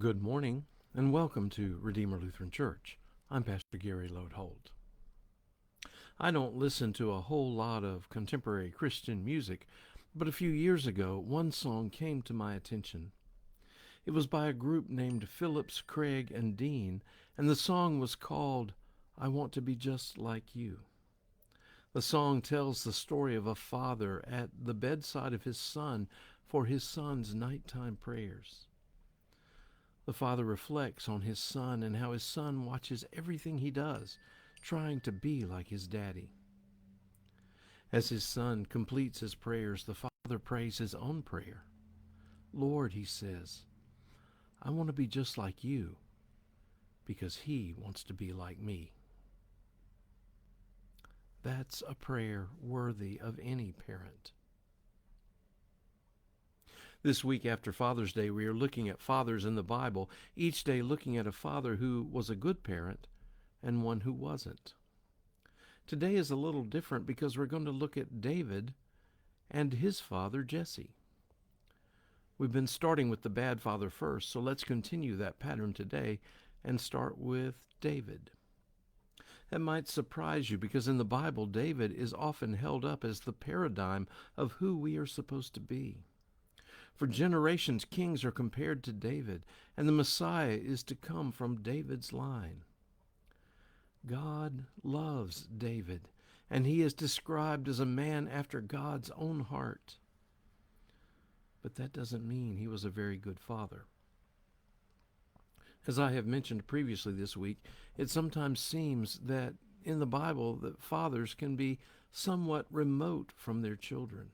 Good morning, and welcome to Redeemer Lutheran Church. I'm Pastor Gary Lode-Holt. I don't listen to a whole lot of contemporary Christian music, but a few years ago, one song came to my attention. It was by a group named Phillips, Craig, and Dean, and the song was called I Want to Be Just Like You. The song tells the story of a father at the bedside of his son for his son's nighttime prayers. The father reflects on his son and how his son watches everything he does, trying to be like his daddy. As his son completes his prayers, the father prays his own prayer. Lord, he says, I want to be just like you because he wants to be like me. That's a prayer worthy of any parent. This week after Father's Day, we are looking at fathers in the Bible, each day looking at a father who was a good parent and one who wasn't. Today is a little different because we're going to look at David and his father, Jesse. We've been starting with the bad father first, so let's continue that pattern today and start with David. That might surprise you because in the Bible, David is often held up as the paradigm of who we are supposed to be. For generations, kings are compared to David, and the Messiah is to come from David's line. God loves David, and he is described as a man after God's own heart. But that doesn't mean he was a very good father. As I have mentioned previously this week, it sometimes seems that in the Bible that fathers can be somewhat remote from their children.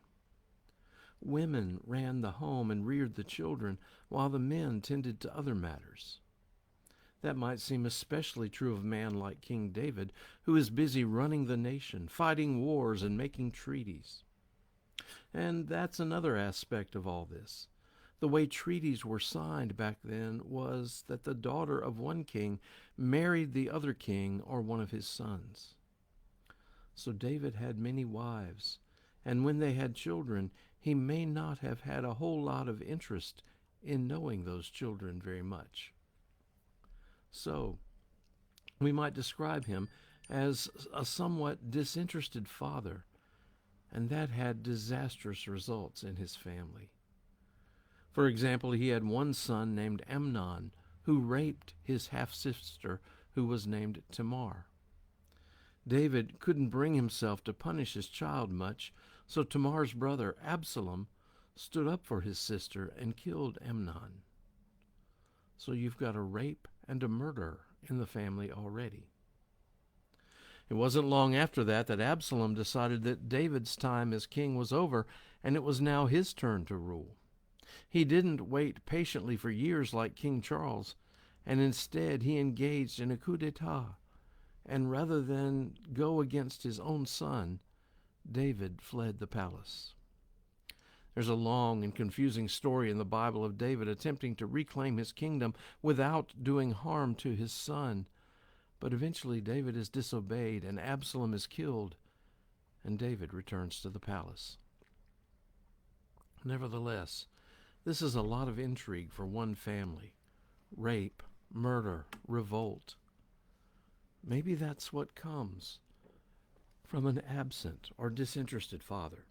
Women ran the home and reared the children, while the men tended to other matters. That might seem especially true of a man like King David, who is busy running the nation, fighting wars, and making treaties. And that's another aspect of all this. The way treaties were signed back then was that the daughter of one king married the other king or one of his sons. So David had many wives, and when they had children, he may not have had a whole lot of interest in knowing those children very much. So, we might describe him as a somewhat disinterested father, and that had disastrous results in his family. For example, he had one son named Amnon, who raped his half-sister, who was named Tamar. David couldn't bring himself to punish his child much, so Tamar's brother Absalom stood up for his sister and killed Amnon. So you've got a rape and a murder in the family already. It wasn't long after that Absalom decided that David's time as king was over, and it was now his turn to rule. He didn't wait patiently for years like King Charles, and instead he engaged in a coup d'etat, and rather than go against his own son, David fled the palace. There's a long and confusing story in the Bible of David attempting to reclaim his kingdom without doing harm to his son. But eventually David is disobeyed and Absalom is killed, and David returns to the palace. Nevertheless, this is a lot of intrigue for one family. Rape, murder, revolt. Maybe that's what comes from an absent or disinterested father.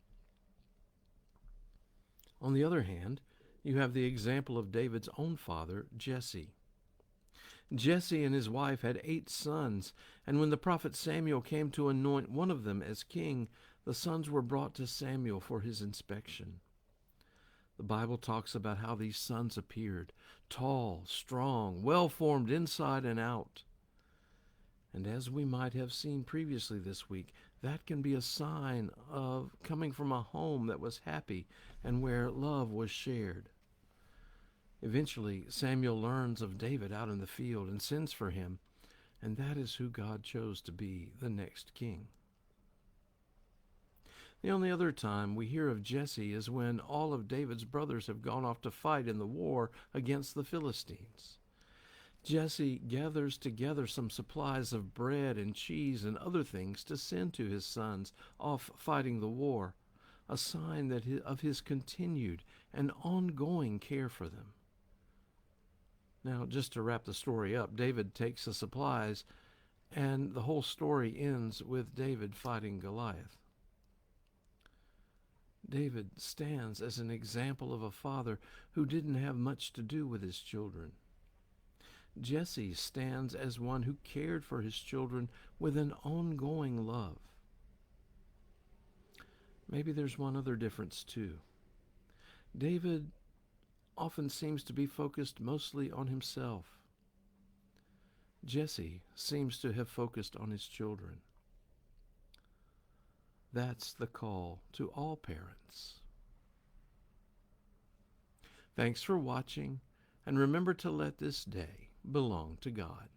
On the other hand, you have the example of David's own father, Jesse. Jesse and his wife had 8 sons, and when the prophet Samuel came to anoint one of them as king, the sons were brought to Samuel for his inspection. The Bible talks about how these sons appeared, tall, strong, well-formed inside and out. And as we might have seen previously this week, that can be a sign of coming from a home that was happy and where love was shared. Eventually, Samuel learns of David out in the field and sends for him, and that is who God chose to be the next king. The only other time we hear of Jesse is when all of David's brothers have gone off to fight in the war against the Philistines. Jesse gathers together some supplies of bread and cheese and other things to send to his sons off fighting the war, a sign of his continued and ongoing care for them. Now, just to wrap the story up, David takes the supplies, and the whole story ends with David fighting Goliath. David stands as an example of a father who didn't have much to do with his children. Jesse stands as one who cared for his children with an ongoing love. Maybe there's one other difference too. David often seems to be focused mostly on himself. Jesse seems to have focused on his children. That's the call to all parents. Thanks for watching, and remember to let this day belong to God.